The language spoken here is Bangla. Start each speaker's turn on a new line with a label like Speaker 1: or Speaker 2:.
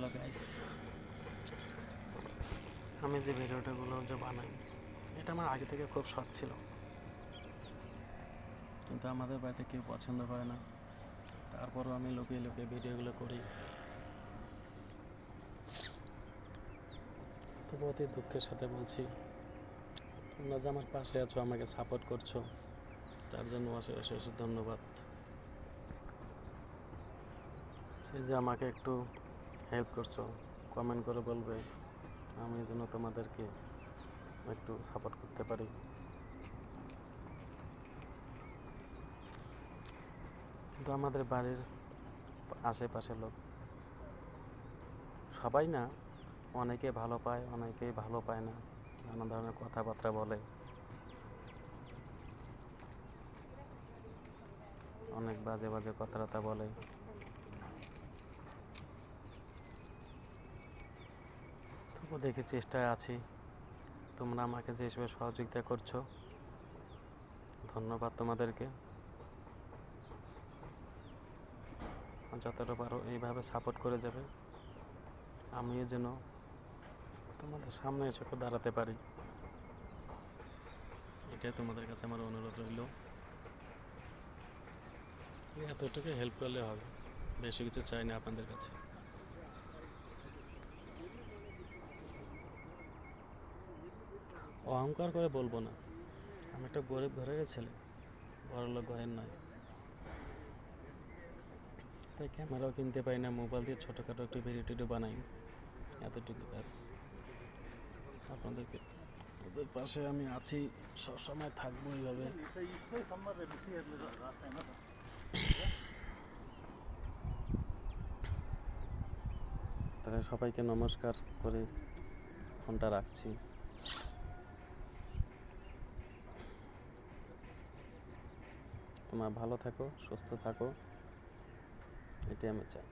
Speaker 1: হ্যালো গাইস, আমি যে ভিডিওটাগুলো যে বানাই এটা আমার আগে থেকে খুব শখ ছিল, কিন্তু আমাদের বাড়িতে কেউ পছন্দ করে না। তারপরও আমি লুকিয়ে লুকিয়ে ভিডিওগুলো করি। তবু অতি দুঃখের সাথে বলছি, তোমরা যে আমার পাশে আছো, আমাকে সাপোর্ট করছো, তার জন্য অশেষ অশেষ ধন্যবাদ। সেই যে আমাকে একটু হেল্প করছো, কমেন্ট করে বলবে, আমি যেন তোমাদেরকে একটু সাপোর্ট করতে পারি। কিন্তু আমাদের বাড়ির আশেপাশের লোক সবাই না, অনেকে ভালো পায়, অনেকেই ভালো পায় না, নানা ধরনের কথাবার্তা বলে, অনেক বাজে বাজে কথাবার্তা বলে। তবু দেখি চেষ্টায় আছি। তোমরা আমাকে যে হিসেবে সহযোগিতা করছো, ধন্যবাদ তোমাদেরকে। যতটা পারো এইভাবে সাপোর্ট করে যাবে, আমিও যেন তোমাদের সামনে এসে দাঁড়াতে পারি, এটাই তোমাদের কাছে আমার অনুরোধ রইল। এতটুকু হেল্প করলে হবে, বেশি কিছু চাই না আপনাদের কাছে। অহংকার করে বলবো না, আমি একটা গরিব ঘরের ছেলে, বড়লোক ঘরের নয়। তাই ক্যামেরাও কিনতে পারি না, মোবাইল দিয়ে ছোটোখাটো একটু ভিডিও টিডিও বানাই, এতটুকু ব্যাস। আপনাদেরকে, ওদের পাশে আমি আছি, সবসময় থাকবো এইভাবে। তাহলে সবাইকে নমস্কার করে ফোনটা রাখছি। তোমরা ভালো থাকো, সুস্থ থাকো, এটাই আমি চাই।